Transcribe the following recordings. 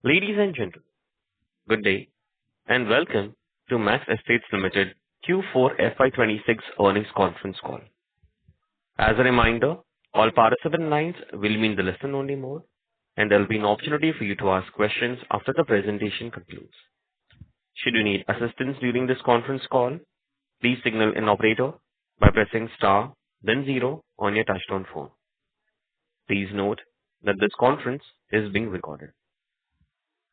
Ladies and gentlemen, good day, and welcome to Max Estates Limited Q4 FY26 earnings conference call. As a reminder, all participant lines will be in the listen-only mode, and there will be an opportunity for you to ask questions after the presentation concludes. Should you need assistance during this conference call, please signal an operator by pressing star, then zero on your touchtone phone. Please note that this conference is being recorded.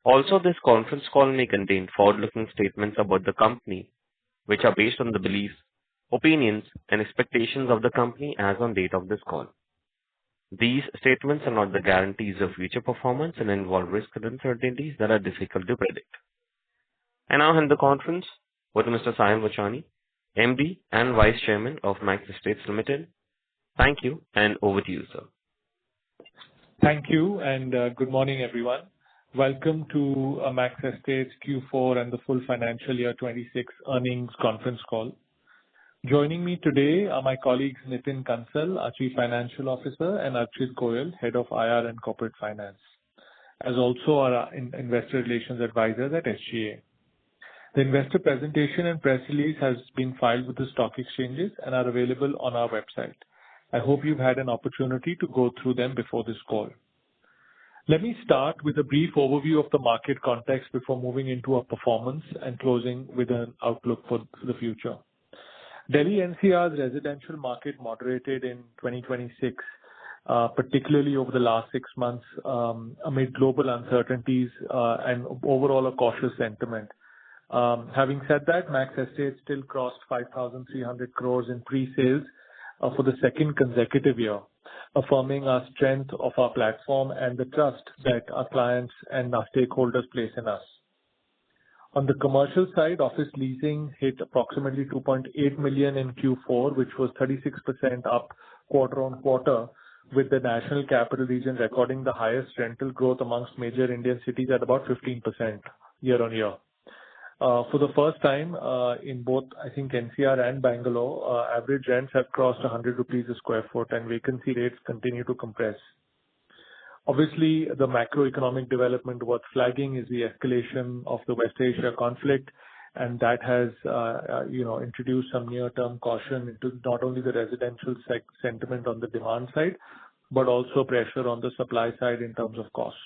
Also, this conference call may contain forward-looking statements about the company, which are based on the beliefs, opinions, and expectations of the company as on date of this call. These statements are not the guarantees of future performance and involve risks and uncertainties that are difficult to predict. I now hand the conference over to Mr. Saion Vachani, MD and Vice Chairman of Max Estates Limited. Thank you, and over to you, sir. Thank you, and good morning, everyone. Welcome to Max Estates Q4 and the full financial year 26 earnings conference call. Joining me today are my colleagues Nitin Kansal, our Chief Financial Officer, and Archit Goyal, Head of IR and Corporate Finance, as also our Investor Relations Advisors at SGA. The investor presentation and press release has been filed with the stock exchanges and are available on our website. I hope you've had an opportunity to go through them before this call. Let me start with a brief overview of the market context before moving into our performance and closing with an outlook for the future. Delhi NCR's residential market moderated in 2026, particularly over the last 6 months, amid global uncertainties and overall a cautious sentiment. Having said that, Max Estates still crossed 5,300 crores in pre-sales for the second consecutive year, affirming our strength of our platform and the trust that our clients and our stakeholders place in us. On the commercial side, office leasing hit approximately 2.8 million in Q4, which was 36% up quarter-on-quarter, with the National Capital Region recording the highest rental growth amongst major Indian cities at about 15% year-on-year. For the first time in both, I think, NCR and Bangalore, average rents have crossed 100 rupees a square foot and vacancy rates continue to compress. Obviously, the macroeconomic development worth flagging is the escalation of the West Asia conflict, and that has, introduced some near-term caution into not only the residential sentiment on the demand side, but also pressure on the supply side in terms of costs.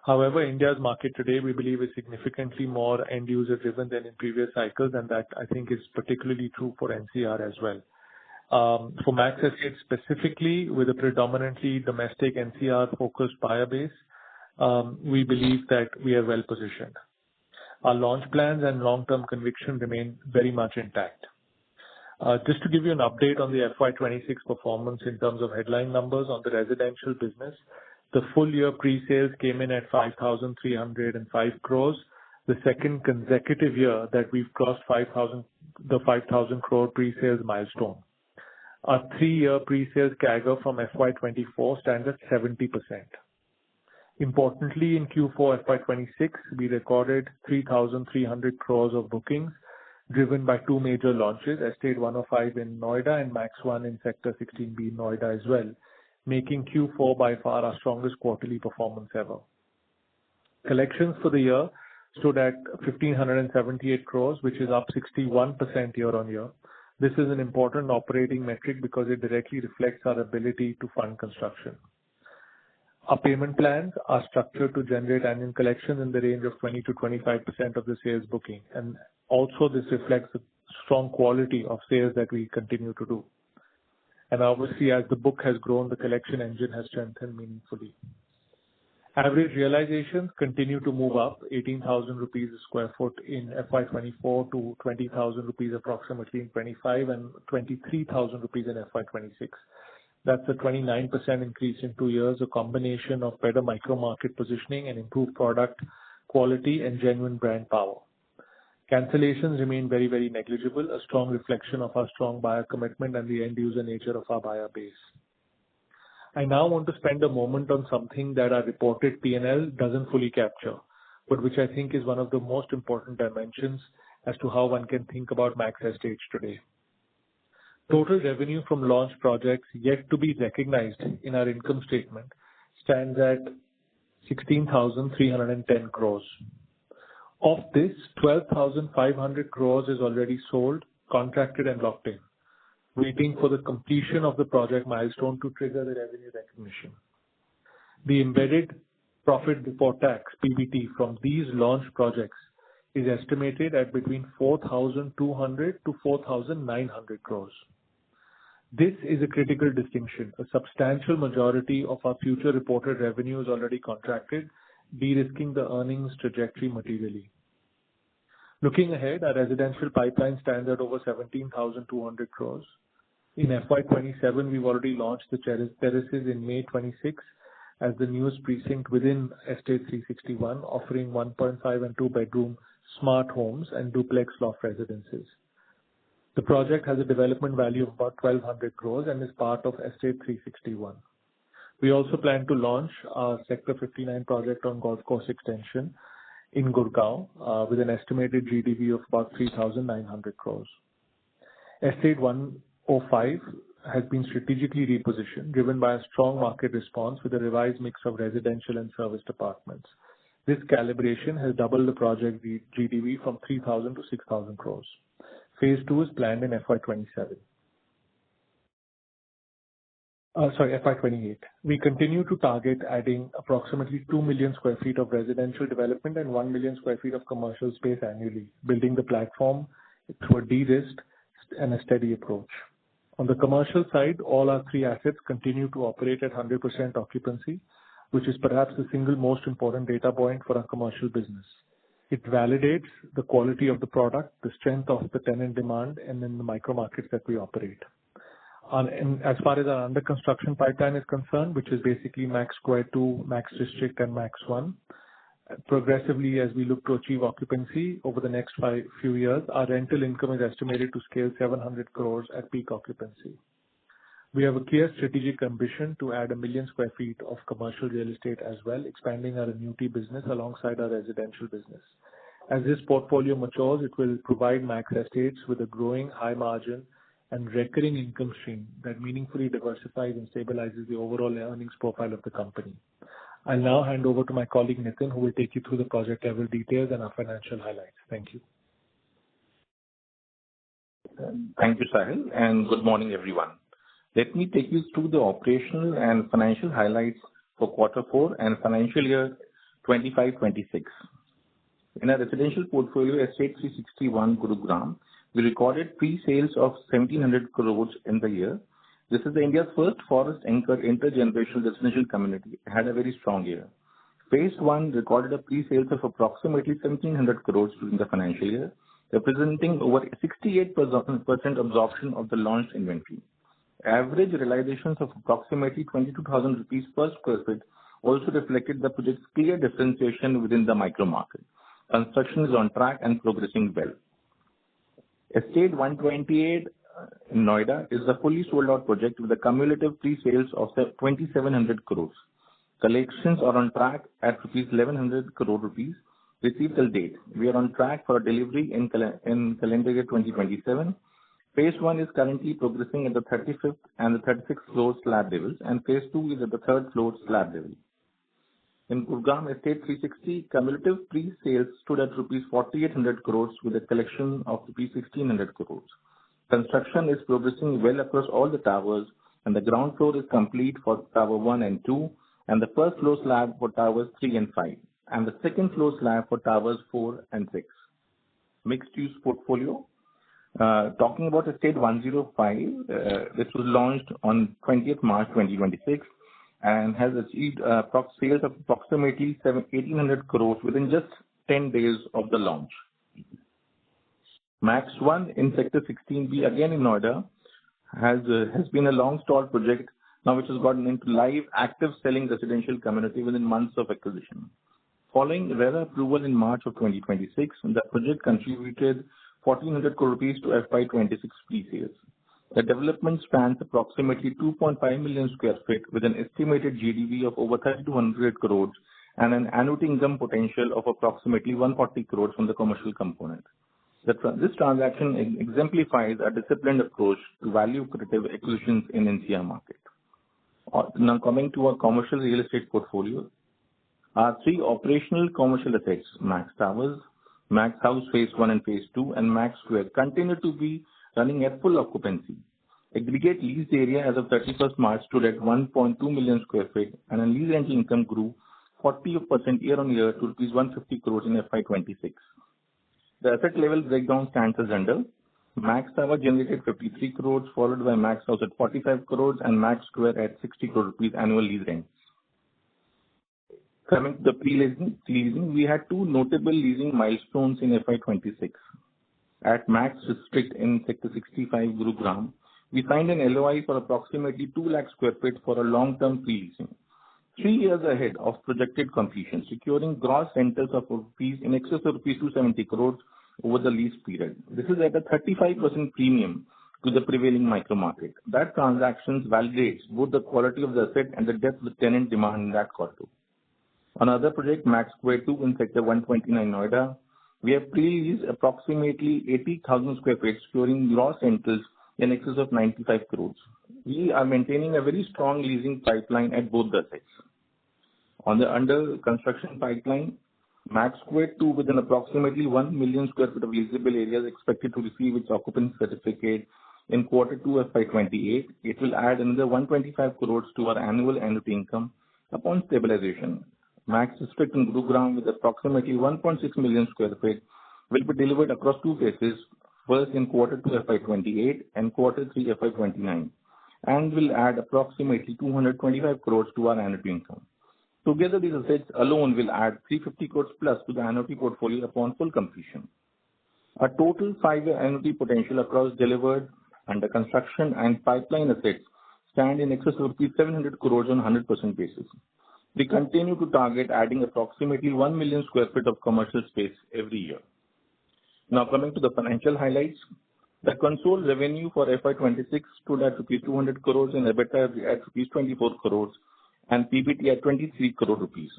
However, India's market today, we believe, is significantly more end-user driven than in previous cycles, and that, I think, is particularly true for NCR as well. For Max Estates specifically, with a predominantly domestic NCR-focused buyer base, we believe that we are well positioned. Our launch plans and long-term conviction remain very much intact. Just to give you an update on the FY26 performance in terms of headline numbers on the residential business, the full year pre-sales came in at 5,305 crores, the second consecutive year that we've crossed 5,000 crore pre-sales milestone. Our 3-year pre-sales CAGR from FY24 stands at 70%. Importantly, in Q4 FY26, we recorded 3,300 crores of bookings, driven by 2 major launches, Estate 105 in Noida and Max 1 in Sector 16B Noida as well, making Q4 by far our strongest quarterly performance ever. Collections for the year stood at 1,578 crores, which is up 61% year-on-year. This is an important operating metric because it directly reflects our ability to fund construction. Our payment plans are structured to generate annual collections in the range of 20 to 25% of the sales booking, and also this reflects the strong quality of sales that we continue to do. And obviously, as the book has grown, the collection engine has strengthened meaningfully. Average realizations continue to move up, 18,000 rupees a square foot in FY24 to 20,000 rupees approximately in 25 and 23,000 rupees in FY26. That's a 29% increase in 2 years, a combination of better micro-market positioning and improved product quality and genuine brand power. Cancellations remain very, very negligible, a strong reflection of our strong buyer commitment and the end-user nature of our buyer base. I now want to spend a moment on something that our reported P&L doesn't fully capture, but which I think is one of the most important dimensions as to how one can think about Max Estates today. Total revenue from launch projects yet to be recognized in our income statement stands at 16,310 crores. Of this, 12,500 crores is already sold, contracted and locked in, waiting for the completion of the project milestone to trigger the revenue recognition. The embedded profit before tax, PBT, from these launch projects is estimated at between 4,200 to 4,900 crores. This is a critical distinction. A substantial majority of our future reported revenue is already contracted, de-risking the earnings trajectory materially. Looking ahead, our residential pipeline stands at over 17,200 crores. In FY27, we've already launched the terraces in May 26 as the newest precinct within Estate 361, offering 1.5 and 2 bedroom smart homes and duplex loft residences. The project has a development value of about 1,200 crores and is part of Estate 361. We also plan to launch our Sector 59 project on Golf Course Extension in Gurgaon with an estimated GDV of about 3,900 crores. Estate 105 has been strategically repositioned, driven by a strong market response with a revised mix of residential and serviced apartments. This calibration has doubled the project GDV from 3,000 to 6,000 crores. Phase 2 is planned in FY28. We continue to target adding approximately 2 million square feet of residential development and 1 million square feet of commercial space annually, building the platform through a de-risked and a steady approach. On the commercial side, all our three assets continue to operate at 100% occupancy, which is perhaps the single most important data point for our commercial business. It validates the quality of the product, the strength of the tenant demand, and in the micro markets that we operate. And as far as our under construction pipeline is concerned, which is basically Max Square 2, Max District, and Max 1, progressively as we look to achieve occupancy over the next few years, our rental income is estimated to scale 700 crores at peak occupancy. We have a clear strategic ambition to add 1 million square feet of commercial real estate as well, expanding our annuity business alongside our residential business. As this portfolio matures, it will provide MAXESTATES with a growing high margin and recurring income stream that meaningfully diversifies and stabilizes the overall earnings profile of the company. I'll now hand over to my colleague Nitin, who will take you through the project level details and our financial highlights. Thank you. Thank you, Sahil, and good morning, everyone. Let me take you through the operational and financial highlights for Q4 and financial year 25-26. In our residential portfolio, Estate 361 Gurugram, we recorded pre-sales of 1,700 crores in the year. This is India's first forest-anchored intergenerational residential community. It had a very strong year. Phase 1 recorded a pre-sales of approximately 1,700 crores during the financial year, representing over 68% absorption of the launched inventory. Average realizations of approximately 22,000 rupees per square feet also reflected the project's clear differentiation within the micro market. Construction is on track and progressing well. Estate 128 in Noida is a fully sold out project with a cumulative pre-sales of 2,700 crores. Collections are on track at 1,100 crore rupees received till date. We are on track for delivery in calendar year 2027. Phase 1 is currently progressing at the 35th and the 36th floor slab levels, and Phase 2 is at the 3rd floor slab level. In Gurugram, Estate 360, cumulative pre-sales stood at rupees 4,800 crores with a collection of rupees 1,600 crores. Construction is progressing well across all the towers, and the ground floor is complete for Tower 1 and 2, and the first floor slab for Towers 3 and 5, and the second floor slab for Towers 4 and 6. Mixed-use portfolio. Talking about Estate 105, this was launched on 20th March 2026 and has achieved sales of approximately 1,800 crores within just 10 days of the launch. Max 1 in Sector 16B, again in Noida, has been a long-stalled project now which has gotten into live, active selling residential community within months of acquisition. Following RERA approval in March of 2026, the project contributed 1,400 crore rupees to FY26 pre-sales. The development spans approximately 2.5 million square feet with an estimated GDV of over 3,200 crores and an annuity income potential of approximately 140 crores from the commercial component. This transaction exemplifies a disciplined approach to value-creative acquisitions in NCR market. Now coming to our commercial real estate portfolio, Our three operational commercial assets, Max Towers, Max House Phase 1 and Phase 2, and Max Square, continue to be running at full occupancy. Aggregate leased area as of 31st March stood at 1.2 million sq ft, and a lease rental income grew 40% year-on-year to rupees 150 crores in FY26. The asset level breakdown stands as under: Max Tower generated 53 crores, followed by Max House at 45 crores, and Max Square at 60 crore rupees annual lease rent. Coming to the pre-leasing, we had two notable leasing milestones in FY26. At Max District in Sector 65, Gurugram, we signed an LOI for approximately 2 lakh sq ft for a long-term pre-leasing, 3 years ahead of projected completion, securing gross rentals of rupees in excess of rupees 270 crores over the lease period. This is at a 35% premium to the prevailing micro market. That transactions validates both the quality of the asset and the depth of tenant demand in that corridor. Another project, Max Square 2 in Sector 129, Noida, we have pre-leased approximately 80,000 sq ft, securing gross rentals in excess of 95 crores. We are maintaining a very strong leasing pipeline at both the sites. On the under construction pipeline, Max Square 2 with an approximately 1 million sq ft of leasable area is expected to receive its occupancy certificate in Q2 FY28. It will add another 125 crores to our annual annuity income upon stabilization. Max District in Gurugram with approximately 1.6 million sq ft will be delivered across two phases, first in Q2 FY28 and Q3 FY29, and will add approximately 225 crores to our annuity income. Together, these assets alone will add 350 crores plus to the annuity portfolio upon full completion. Our total 5-year annuity potential across delivered, under construction and pipeline assets stand in excess of 700 crores on 100% basis. We continue to target adding approximately 1 million sq ft of commercial space every year. Now coming to the financial highlights, the consolidated revenue for FY26 stood at rupees 200 crores and EBITDA at rupees 24 crores and PBT at 23 crore rupees.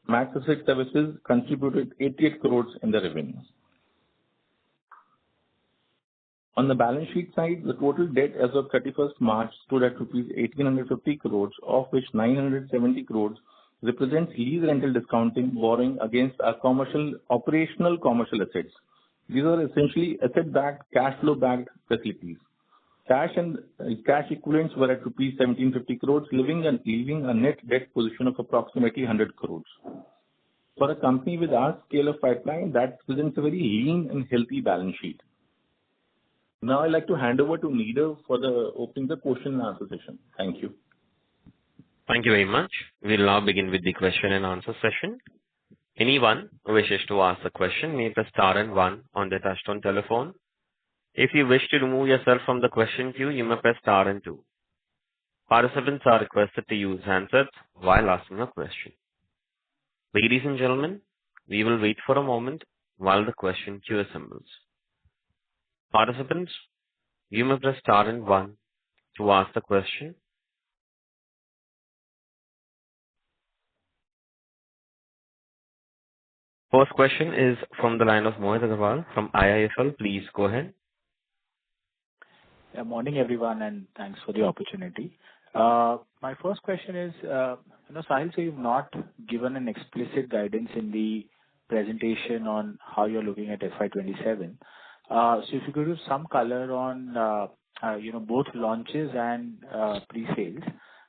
Max Asset Services contributed 88 crores in the revenue. On the balance sheet side, the total debt as of 31st March stood at rupees 1,850 crores, of which 970 crores represents lease rental discounting borrowing against our operational commercial assets. These are essentially asset-backed, cash flow-backed facilities. Cash and cash equivalents were at rupees 1,750 crores, leaving a net debt position of approximately 100 crores. For a company with our scale of pipeline, that presents a very lean and healthy balance sheet. Now I'd like to hand over to Neerav for opening the question and answer session. Thank you. Thank you very much. We'll now begin with the question and answer session. Anyone who wishes to ask a question may press star and one on their touchtone telephone. If you wish to remove yourself from the question queue, you may press star and two. Participants are requested to use handsets while asking a question. Ladies and gentlemen, we will wait for a moment while the question queue assembles. Participants, you may press star and one to ask the question. First question is from the line of Mohit Agarwal from IIFL. Please go ahead. Yeah, morning everyone, and thanks for the opportunity. My first question is, Sahil, so you've not given an explicit guidance in the presentation on how you're looking at FY27. So if you could give some color on, both launches and pre-sales.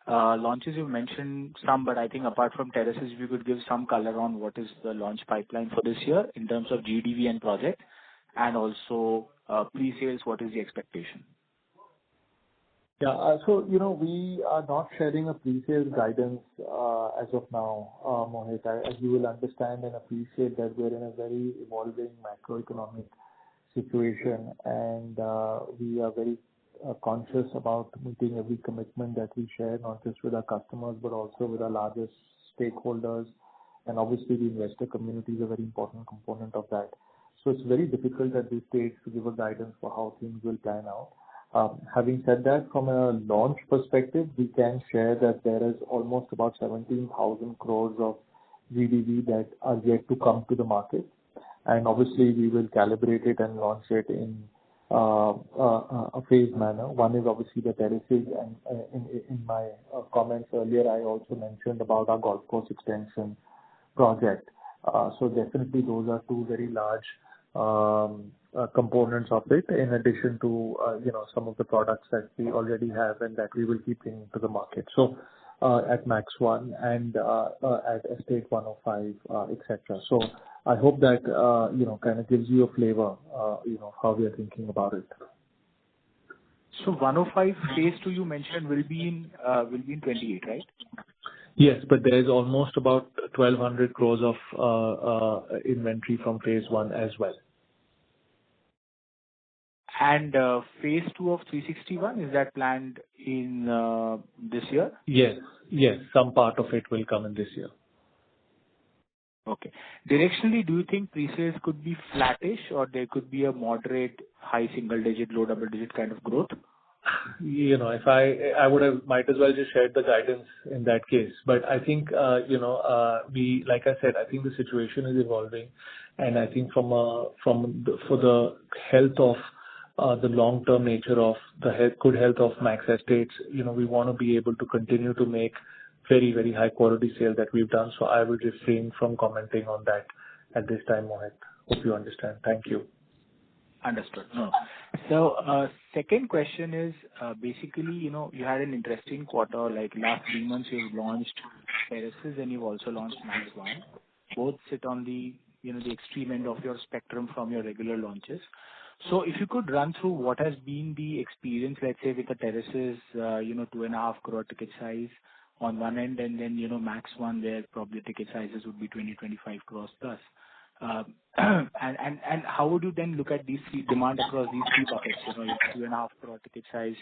Launches, you mentioned some, but I think apart from terraces, if you could give some color on what is the launch pipeline for this year in terms of GDV and project, and also pre-sales, what is the expectation? Yeah, so, we are not sharing a pre-sales guidance as of now, Mohit. As you will understand and appreciate that we're in a very evolving macroeconomic situation, and we are very conscious about meeting every commitment that we share, not just with our customers, but also with our largest stakeholders. And obviously, the investor community is a very important component of that. So it's very difficult at this stage to give a guidance for how things will plan out. Having said that, from a launch perspective, we can share that there is almost about 17,000 crores of GDV that are yet to come to the market. And obviously, we will calibrate it and launch it in a phased manner. One is obviously the terraces, and in my comments earlier, I also mentioned about our golf course extension project. So definitely those are two very large components of it, in addition to some of the products that we already have and that we will keep bringing to the market. So at Max 1 and at Estate 105, etc. So I hope that kind of gives you a flavor, how we are thinking about it. So 105 phase 2 you mentioned will be in 28, right? Yes, but there is almost about 1,200 crores of inventory from phase 1 as well. And phase 2 of 361, is that planned in this year? Yes. Some part of it will come in this year. Okay. Directionally, do you think pre-sales could be flattish, or there could be a moderate high single-digit, low double-digit kind of growth? If I would have might as well just shared the guidance in that case. But I think, like I said, I think the situation is evolving, and I think for the health of the long-term nature of the good health of Max Estates, we want to be able to continue to make very, very high quality sale that we've done. So I will refrain from commenting on that at this time, Mohit. Hope you understand. Thank you. Understood. No. So, second question is, basically, you had an interesting quarter, like last 3 months you've launched terraces and you've also launched Max 1. Both sit on the, the extreme end of your spectrum from your regular launches. So if you could run through what has been the experience, let's say with the terraces, 2.5 crore ticket size on one end, and then, Max 1 where probably ticket sizes would be 20-25 crores plus. And how would you then look at these demand across these three buckets? 2.5 crore ticket size,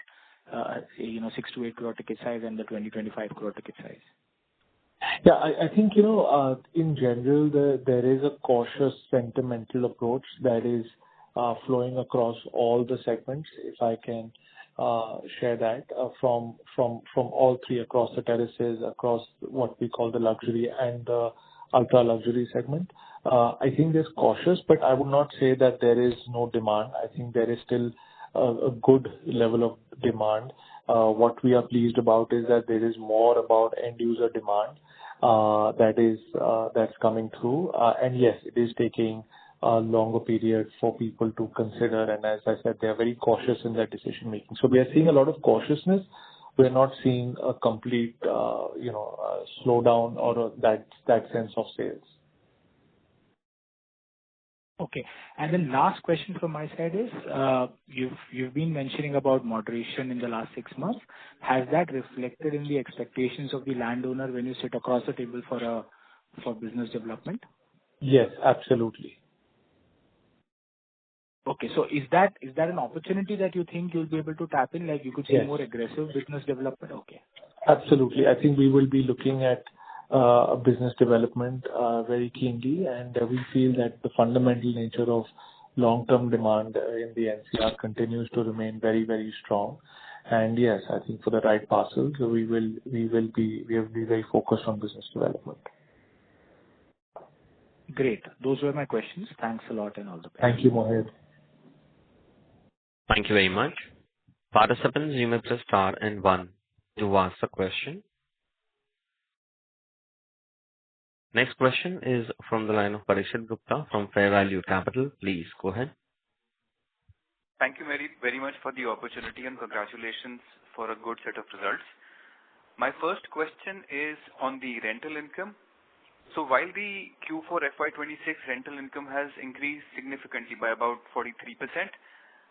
6 to 8 crore ticket size, and the 20-25 crore ticket size. Yeah, I think in general there is a cautious sentimental approach that is flowing across all the segments. If I can share that from all three, across the terraces, across what we call the luxury and the ultra luxury segment. I think there's cautious, but I would not say that there is no demand. I think there is still a good level of demand. What we are pleased about is that there is more about end user demand that's coming through. And yes, it is taking a longer period for people to consider. And as I said, they are very cautious in their decision making. So we are seeing a lot of cautiousness. We're not seeing a complete, slowdown or that sense of sales. Okay. And then last question from my side is, you've been mentioning about moderation in the last 6 months. Has that reflected in the expectations of the landowner when you sit across the table for business development? Yes, absolutely. Okay. So is that an opportunity that you think you'll be able to tap in? Like you could see Yes. more aggressive business development? Okay. Absolutely. I think we will be looking at business development very keenly, and we feel that the fundamental nature of long-term demand in the NCR continues to remain very, very strong. And yes, I think for the right parcels, we will be very focused on business development. Great. Those were my questions. Thanks a lot and all the best. Thank you, Mohit. Thank you very much. Participants, you may press star and 1 to ask a question. Next question is from the line of Parikshit Gupta from Fair Value Capital. Please go ahead. Thank you very, very much for the opportunity and congratulations for a good set of results. My first question is on the rental income. So while the Q4 FY26 rental income has increased significantly by about 43%,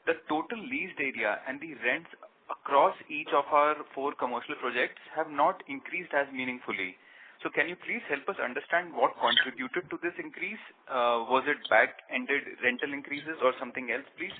the total leased area and the rents across each of our 4 commercial projects have not increased as meaningfully. So can you please help us understand what contributed to this increase? Was it back-ended rental increases or something else, please?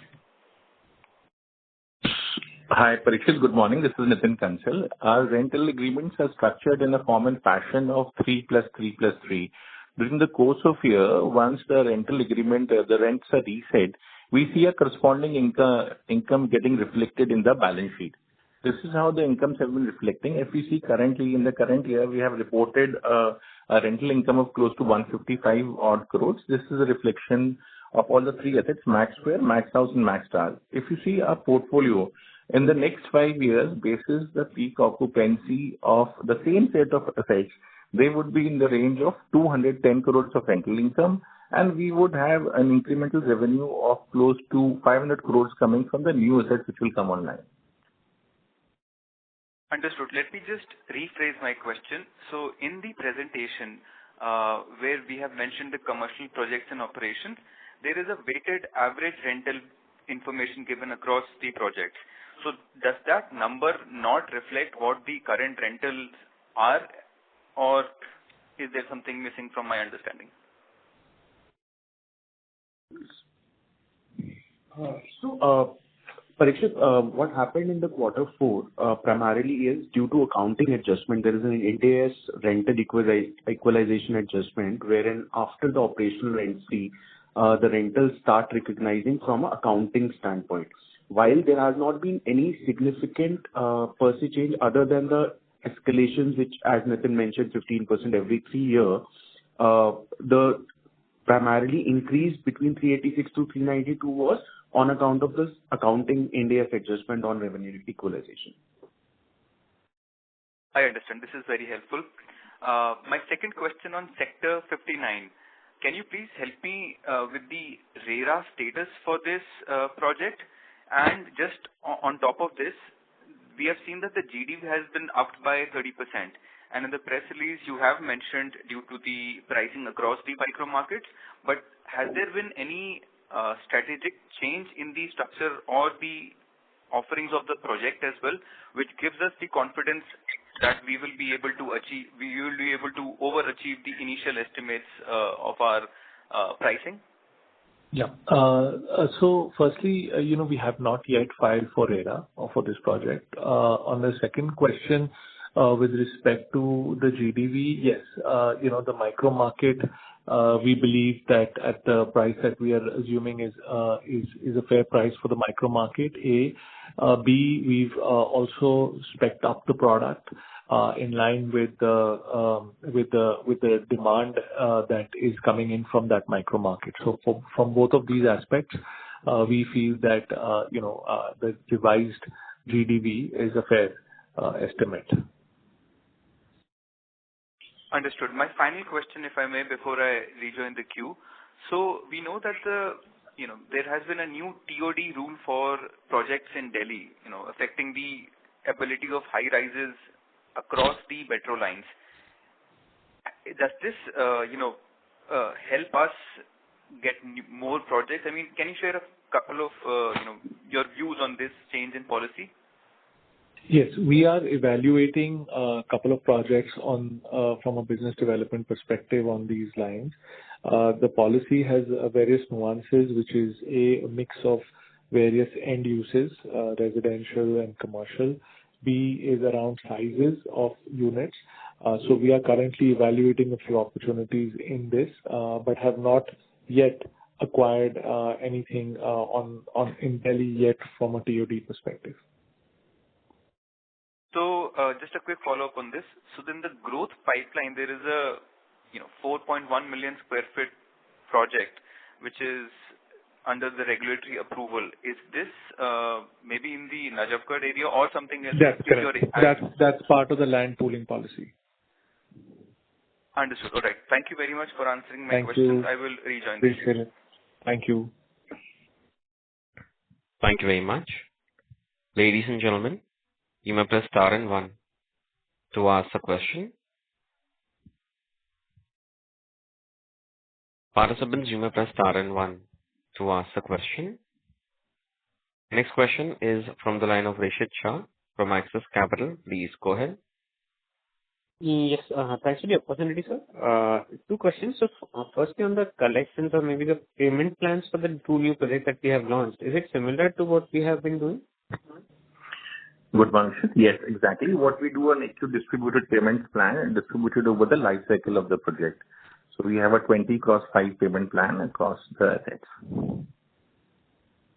Hi, Parikshit. Good morning. This is Nitin Kansal. Our rental agreements are structured in a form and fashion of 3 plus 3 plus 3. During the course of year, once the rental agreement, the rents are reset, we see a corresponding income getting reflected in the balance sheet. This is how the incomes have been reflecting. If we see currently, in the current year, we have reported a rental income of close to 155 odd crores. This is a reflection of all the 3 assets, Max Square, Max House, and Max Star. If you see our portfolio, in the next 5 years, basis the peak occupancy of the same set of assets, they would be in the range of 210 crores of rental income, and we would have an incremental revenue of close to 500 crores coming from the new assets which will come online. Understood. Let me just rephrase my question. So in the presentation, where we have mentioned the commercial projects and operations, there is a weighted average rental information given across the projects. So does that number not reflect what the current rentals are, or is there something missing from my understanding? Parikshit, what happened in the quarter four primarily is due to accounting adjustment. There is an Ind AS rental equalization adjustment, wherein after the operational rent fee, the rentals start recognizing from an accounting standpoint. While there has not been any significant per se change other than the escalations, which, as Nitin mentioned, 15% every 3 years, the primarily increase between 386 to 392 was on account of this accounting Ind AS adjustment on revenue equalization. I understand. This is very helpful. My second question on Sector 59. Can you please help me with the RERA status for this project? And just on top of this, we have seen that the GDV has been upped by 30%. And in the press release, you have mentioned due to the pricing across the micro markets. But has there been any strategic change in the structure or the offerings of the project as well, which gives us the confidence that we will be able to overachieve the initial estimates of our pricing? Yeah. So firstly, we have not yet filed for RERA for this project. On the second question, with respect to the GDV, yes, the micro market, we believe that at the price that we are assuming is a fair price for the micro market. A. B, we've also spec'd up the product in line with the demand that is coming in from that micro market. So from both of these aspects, we feel that the revised GDV is a fair estimate. Understood. My final question, if I may, before I rejoin the queue. So we know that there has been a new TOD rule for projects in Delhi, affecting the ability of high rises across the metro lines. Does this, help us get more projects? I mean, can you share a couple of, your views on this change in policy? Yes, we are evaluating a couple of projects from a business development perspective on these lines. The policy has various nuances, which is a mix of various end uses, residential and commercial. B is around sizes of units. So we are currently evaluating a few opportunities in this, but have not yet acquired anything in Delhi yet from a TOD perspective. So just a quick follow-up on this. So then the growth pipeline, there is a 4.1 million square feet project, which is under the regulatory approval. Is this maybe in the Najafgarh area or something else? That's correct. That's part of the land pooling policy. Understood. All right. Thank you very much for answering my questions. I will rejoin. Appreciate it. Thank you. Thank you very much. Ladies and gentlemen, you may press star and 1 to ask a question. Participants, you may press star and 1 to ask a question. Next question is from the line of Rishit Shah from Axis Capital. Please go ahead. Yes, thanks for the opportunity, sir. Two questions. So, firstly, on the collections or maybe the payment plans for the two new projects that we have launched, is it similar to what we have been doing? Good morning. Yes, exactly. What we do on active distributed payments plan and distributed over the life cycle of the project. So we have a 20x5 payment plan across the assets.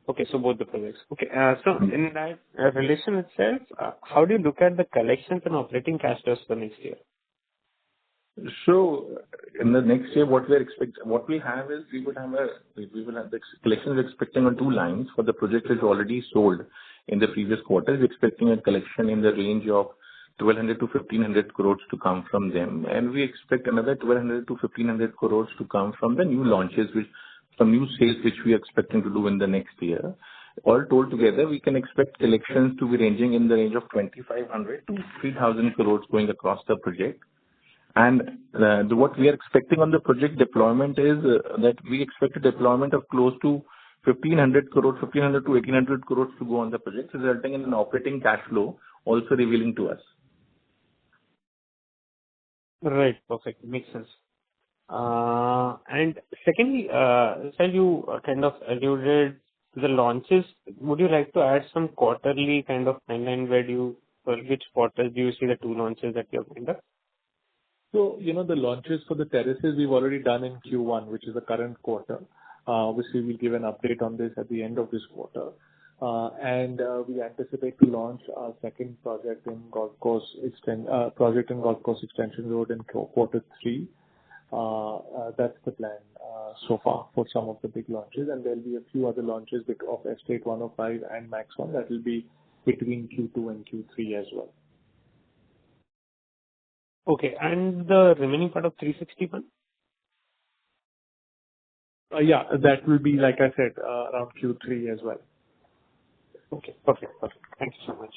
Okay, so both the projects. Okay, so in that relation itself, how do you look at the collections and operating cash flows for next year? So in the next year, what we have is we will have the collections expecting on two lines for the project is already sold in the previous quarter. We're expecting a collection in the range of 1,200 to 1,500 crores to come from them, and we expect another 1,200 to 1,500 crores to come from the new launches, some new sales which we are expecting to do in the next year. All told together, we can expect collections to be ranging in the range of 2,500 to 3,000 crores going across the project. And what we are expecting on the project deployment is that we expect a deployment of close to 1,500 crores, 1,500 to 1,800 crores to go on the project, resulting in an operating cash flow also revealing to us. Right. Perfect. Makes sense. And secondly, sir, you kind of alluded to the launches. Would you like to add some quarterly kind of timeline for which quarters do you see the two launches that you have lined up? So, the launches for the terraces we've already done in Q1, which is the current quarter. Obviously, we'll give an update on this at the end of this quarter. And we anticipate to launch our second project in Golf Course Extension Road in quarter 3. That's the plan so far for some of the big launches, and there'll be a few other launches of Estate 105 and Max 1 that will be between Q2 and Q3 as well. Okay, and the remaining part of 361? Yeah, that will be, like I said, around Q3 as well. Okay, perfect. Thank you so much.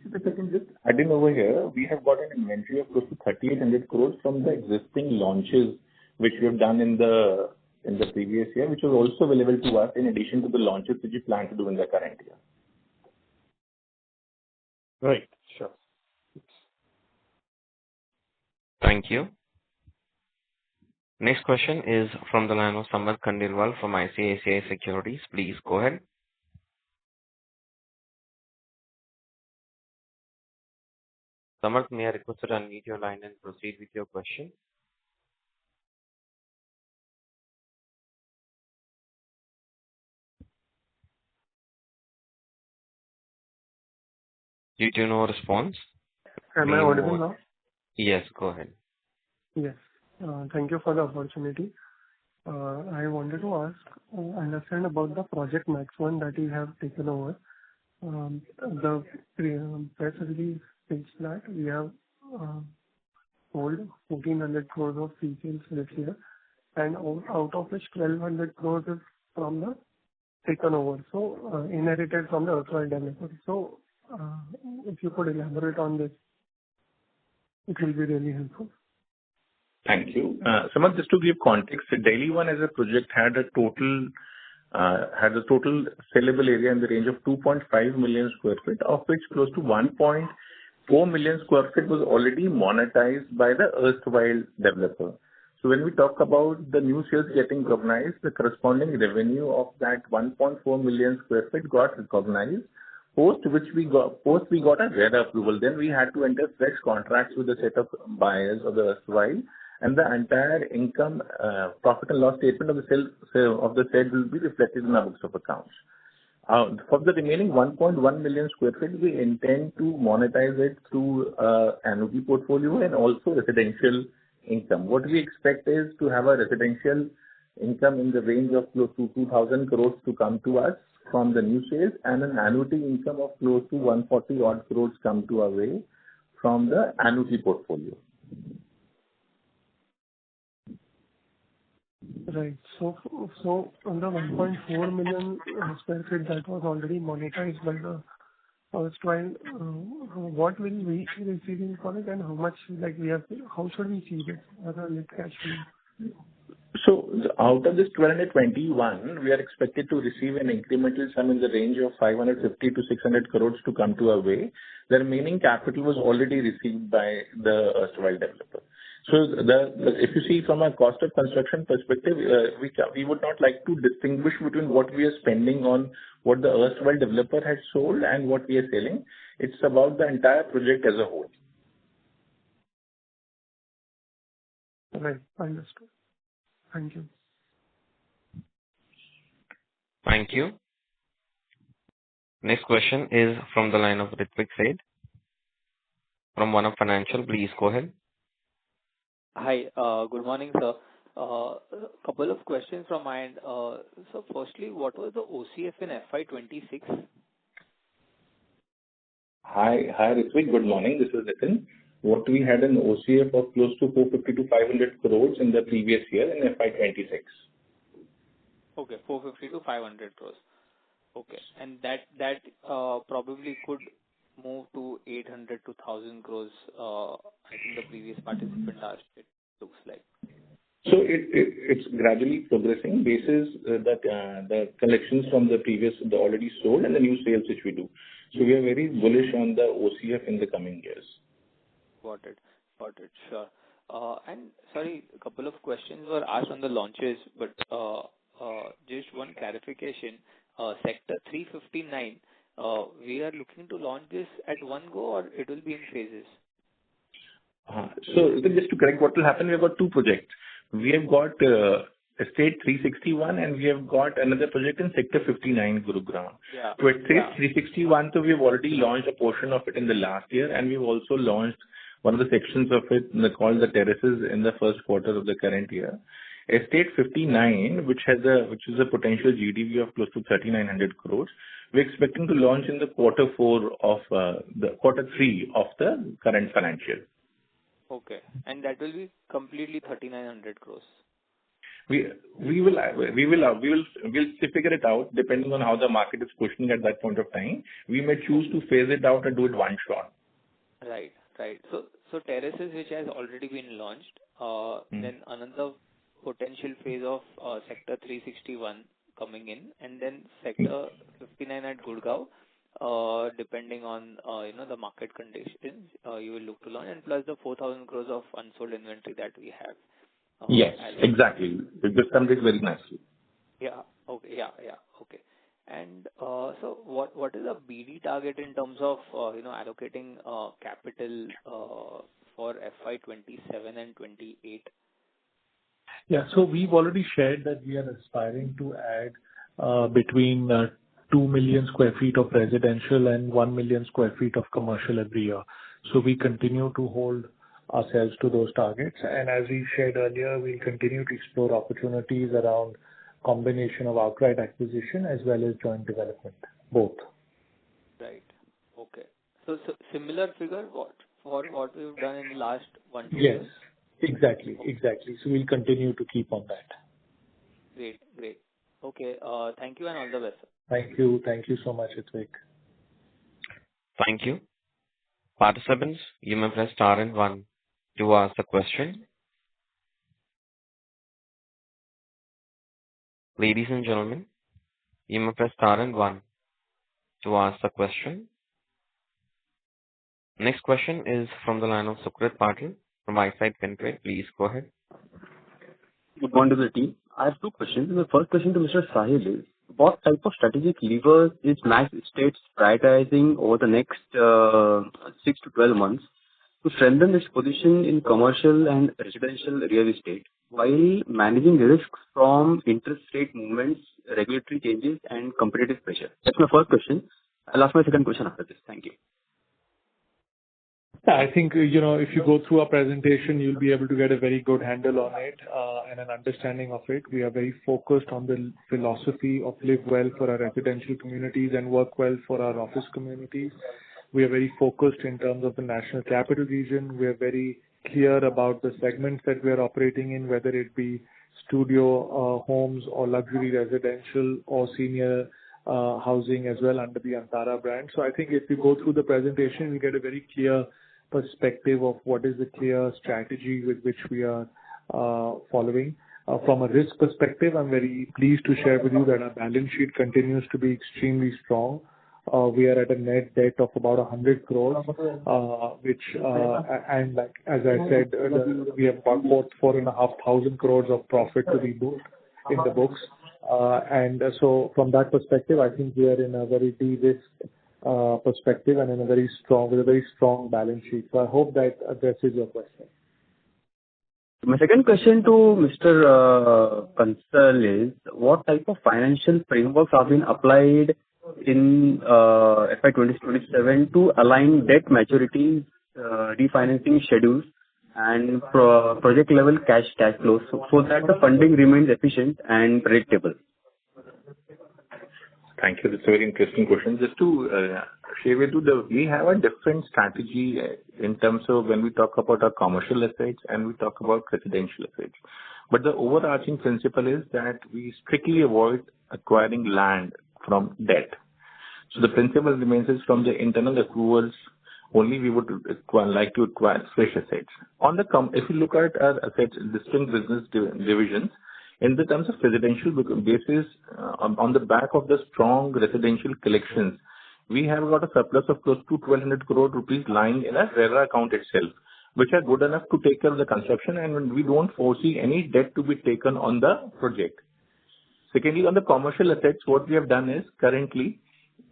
If I can just add in over here, we have got an inventory of close to 3,800 crores from the existing launches which we have done in the previous year, which was also available to us in addition to the launches which we plan to do in the current year. Right, sure. Thank you. Next question is from the line of Samarth Khandelwal from ICICI Securities. Please go ahead. Samarth, may I request you to unmute your line and proceed with your question? Due to no response. Am I audible now? Yes, go ahead. Yes. Thank you for the opportunity. I wanted to understand about the project Max 1 that you have taken over. The press release states that we have sold 1,400 crores of pre-sales this year, and out of which 1,200 crores is from the taken over, so inherited from the erstwhile developer. So, if you could elaborate on this, it will be really helpful. Thank you. Samarth, just to give context, Delhi 1 as a project had a total sellable area in the range of 2.5 million square feet, of which close to 1.4 million square feet was already monetized by the erstwhile developer. So when we talk about the new sales getting recognized, the corresponding revenue of that 1.4 million square feet got recognized. Post we got a RERA approval. Then we had to enter fresh contracts with a set of buyers of the erstwhile, and the entire income, profit and loss statement of the sale will be reflected in our books of accounts. For the remaining 1.1 million square feet, we intend to monetize it through annuity portfolio and also residential income. What we expect is to have a residential income in the range of close to 2,000 crores to come to us from the new sales, and an annuity income of close to 140 odd crores come to our way from the annuity portfolio. Right. So on the 1.4 million square feet that was already monetized by the erstwhile, what will we be receiving for it, and how much how should we see it as a net cash flow? So out of this 1,221, we are expected to receive an incremental sum in the range of 550 to 600 crores to come to our way. The remaining capital was already received by the erstwhile developer. So if you see from a cost of construction perspective, we would not like to distinguish between what we are spending on what the erstwhile developer has sold and what we are selling. It's about the entire project as a whole. Right. Understood. Thank you. Thank you. Next question is from the line of Ritwik Said from One Up Financial. Please go ahead. Hi. Good morning, sir. Couple of questions from my end. So firstly, what was the OCF in FY26? Hi, Ritvik. Good morning. This is Nitin. What we had an OCF of close to 450 to 500 crores in the previous year in FY26. Okay, 450 to 500 crores. Okay. And that probably could move to 800 to 1,000 crores. I think the previous participant asked, it looks like. So it's gradually progressing basis that the collections from the already sold and the new sales which we do. So we are very bullish on the OCF in the coming years. Got it. Sure. And sorry, a couple of questions were asked on the launches, but just one clarification. Sector 359, we are looking to launch this at one go, or it will be in phases? So just to correct what will happen, we have got two projects. We have got Estate 361 and we have got another project in Sector 59, Gurugram. Yeah. So at Estate 361, so we have already launched a portion of it in the last year, and we've also launched one of the sections of it called the terraces in the first quarter of the current year. Estate 59, which is a potential GDV of close to 3,900 crores, we're expecting to launch in the quarter 3 of the current financial. Okay. And that will be completely 3,900 crores. We'll figure it out depending on how the market is pushing at that point of time. We may choose to phase it out and do it one shot. Right. So terraces which has already been launched, then another potential phase of Sector 361 coming in, and then Sector 59 at Gurgaon, depending on the market conditions, you will look to launch, and plus the 4,000 crores of unsold inventory that we have. Yes, exactly. It just comes very nicely. Yeah. Okay. Okay. And so what is the BD target in terms of allocating capital for FY27 and 28? Yeah. So we've already shared that we are aspiring to add between 2 million square feet of residential and 1 million square feet of commercial every year. So we continue to hold ourselves to those targets. And as we shared earlier, we'll continue to explore opportunities around combination of outright acquisition as well as joint development, both. Right. Okay. So similar figure for what we've done in the last 1-2 Yes, years? exactly. So we'll continue to keep on that. Great. Okay. Thank you and all the best. Thank you so much, Ritvik. Thank you. Participants, you may press star and 1 to ask a question. Ladies and gentlemen, you may press star and 1 to ask a question. Next question is from the line of Sukrit Patil from Eyesight Fintrade. Please go ahead. Good morning to the team. I have two questions. The first question to Mr. Sahil is, what type of strategic levers is Max Estates prioritizing over the next 6 to 12 months to strengthen its position in commercial and residential real estate while managing risks from interest rate movements, regulatory changes, and competitive pressure? That's my first question. I'll ask my second question after this. Thank you. I think, if you go through our presentation, you'll be able to get a very good handle on it and an understanding of it. We are very focused on the philosophy of live well for our residential communities and work well for our office communities. We are very focused in terms of the National Capital Region. We are very clear about the segments that we are operating in, whether it be studio homes or luxury residential or senior housing as well under the Antara brand. So I think if you go through the presentation, you get a very clear perspective of what is the clear strategy with which we are following. From a risk perspective, I'm very pleased to share with you that our balance sheet continues to be extremely strong. We are at a net debt of about 100 crores, and like as I said, we have about 4,500 crores of profit to be booked in the books. And so from that perspective, I think we are in a very de-risked perspective and with a very strong balance sheet. So I hope that addresses your question. My second question to Mr. Kansal is, what type of financial frameworks have been applied in FY 2027 to align debt maturities, refinancing schedules, and project level cash flows so that the funding remains efficient and predictable? Thank you. That's a very interesting question. Just to share with you, we have a different strategy in terms of when we talk about our commercial assets and we talk about residential assets. But the overarching principle is that we strictly avoid acquiring land from debt. So the principle remains is from the internal accruals only we would like to acquire fresh assets. If you look at our assets, distinct business divisions, in the terms of residential basis, on the back of the strong residential collections, we have got a surplus of close to 1,200 crore rupees lying in a RERA account itself, which are good enough to take care of the construction, and we don't foresee any debt to be taken on the project. Secondly, on the commercial assets, what we have done is currently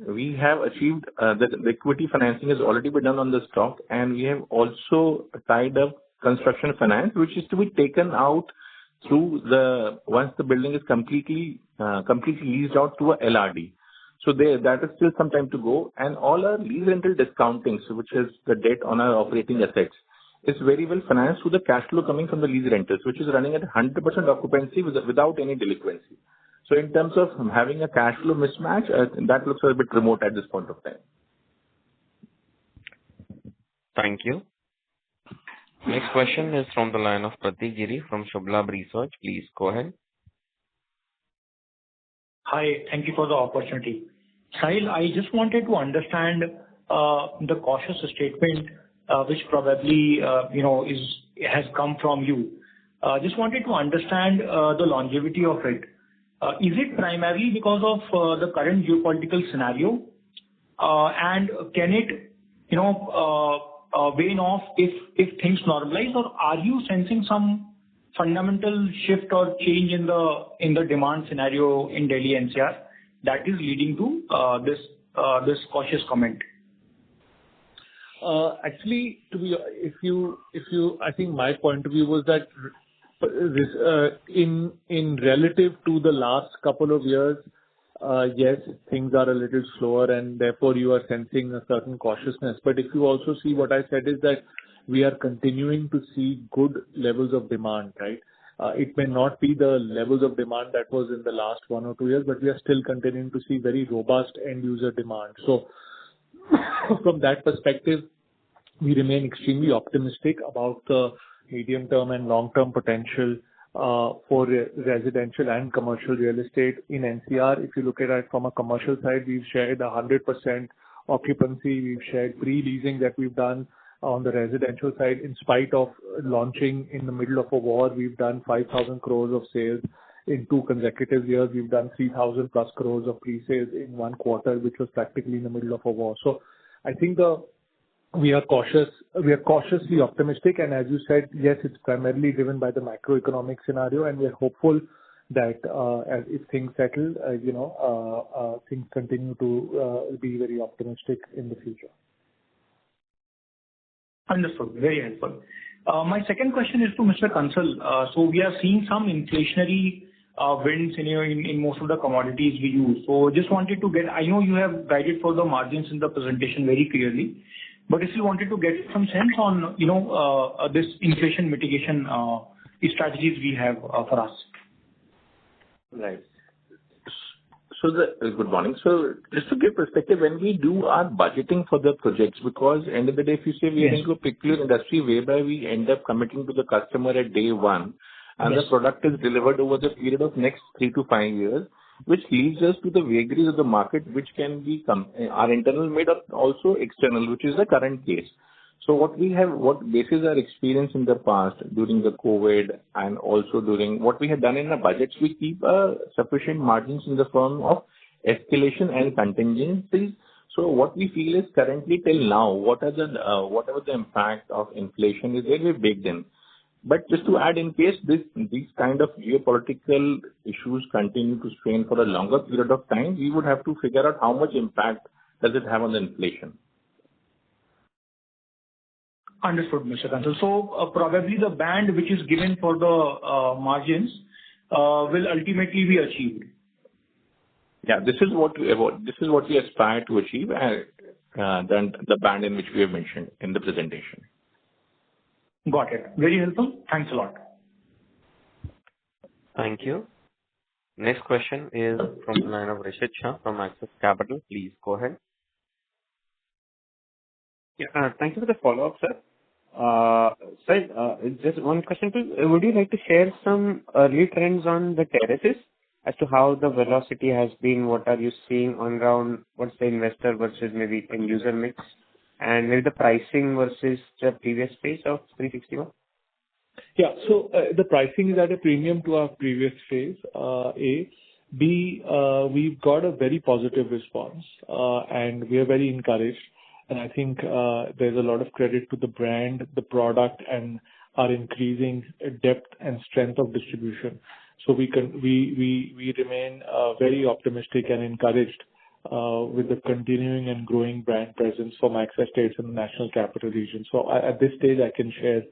we have achieved that the equity financing has already been done on the stock, and we have also tied up construction finance, which is to be taken out through once the building is completely leased out to a LRD. So that is still some time to go, and all our lease rental discounting, so which is the debt on our operating assets, is very well financed through the cash flow coming from the lease rentals, which is running at 100% occupancy without any delinquency. So in terms of having a cash flow mismatch, that looks a bit remote at this point of time. Thank you. Next question is from the line of Pratik Giri from Shubhlab Research. Please go ahead. Hi, thank you for the opportunity. Sahil, I just wanted to understand the cautious statement which probably has come from you. Just wanted to understand the longevity of it. Is it primarily because of the current geopolitical scenario? And can it, wane off if things normalize, or are you sensing some fundamental shift or change in the demand scenario in Delhi NCR that is leading to this cautious comment? Actually, I think my point of view was that in relative to the last couple of years, yes, things are a little slower and therefore you are sensing a certain cautiousness. But if you also see what I said is that we are continuing to see good levels of demand, right? It may not be the levels of demand that was in the last 1 or 2 years, but we are still continuing to see very robust end user demand. So from that perspective, we remain extremely optimistic about the medium-term and long-term potential for residential and commercial real estate in NCR. If you look at it from a commercial side, we've shared 100% occupancy. We've shared pre-leasing that we've done on the residential side. In spite of launching in the middle of a war, we've done 5,000 crores of sales in 2 consecutive years. We've done 3,000 plus crores of pre-sales in 1 quarter, which was practically in the middle of a war. So I think we are cautiously optimistic, and as you said, yes, it's primarily driven by the macroeconomic scenario, and we're hopeful that if things settle, things continue to be very optimistic in the future. Understood. Very helpful. My second question is to Mr. Kansal. So we are seeing some inflationary winds in most of the commodities we use. So just wanted to get, I know you have guided for the margins in the presentation very clearly, but if you wanted to get some sense on, this inflation mitigation strategies we have for us. Right. So good morning. So just to give perspective, when we do our budgeting for the projects, because end of the day, if you say we are into a particular industry whereby we end up committing to the customer at day one, and the product is delivered over the period of next 3 to 5 years, which leads us to the vagaries of the market, which can be our internal made or also external, which is the current case. So what basis our experience in the past during the COVID and also during what we had done in the budgets, we keep sufficient margins in the form of escalation and contingencies. So what we feel is currently till now, whatever the impact of inflation is there, we baked in. But just to add, in case these kind of geopolitical issues continue to strain for a longer period of time, we would have to figure out how much impact does it have on the inflation. Understood, Mr. Kansal. So probably the band which is given for the margins will ultimately be achieved. Yeah, this is what we aspire to achieve, than the band in which we have mentioned in the presentation. Got it. Very helpful. Thanks a lot. Thank you. Next question is from the line of Rishit Shah from Axis Capital. Please go ahead. Yeah, thank you for the follow-up, sir. Sir, just one question, please. Would you like to share some early trends on the terraces as to how the velocity has been? What are you seeing on ground? What's the investor versus maybe end user mix? And maybe the pricing versus the previous phase of 361? Yeah. So the pricing is at a premium to our previous phase, A. B, we've got a very positive response, and we are very encouraged. And I think there's a lot of credit to the brand, the product, and our increasing depth and strength of distribution. So we remain very optimistic and encouraged with the continuing and growing brand presence for MAXESTATES in the National Capital Region. So at this stage, I can share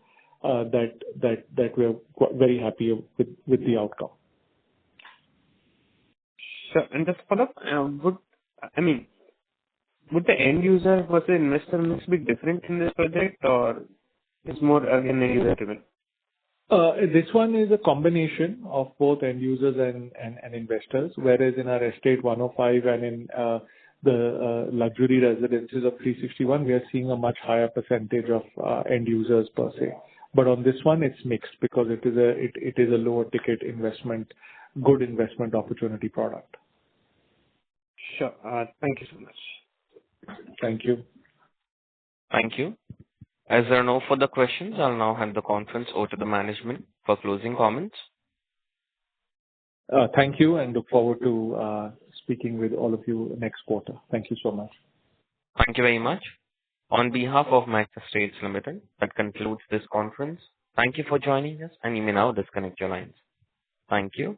that we're very happy with the outcome. Sure. And just follow up, would the end user versus investor mix be different in this project, or it's more again end user driven? This one is a combination of both end users and investors, whereas in our Estate 105 and in the luxury residences of 361, we are seeing a much higher percentage of end users per se. But on this one, it's mixed because it is a lower ticket investment, good investment opportunity product. Sure. Thank you so much. Thank you. Thank you. As there are no further questions, I'll now hand the conference over to the management for closing comments. Thank you, and look forward to speaking with all of you next quarter. Thank you so much. Thank you very much. On behalf of MAXESTATES Limited, that concludes this conference. Thank you for joining us, and you may now disconnect your lines. Thank you.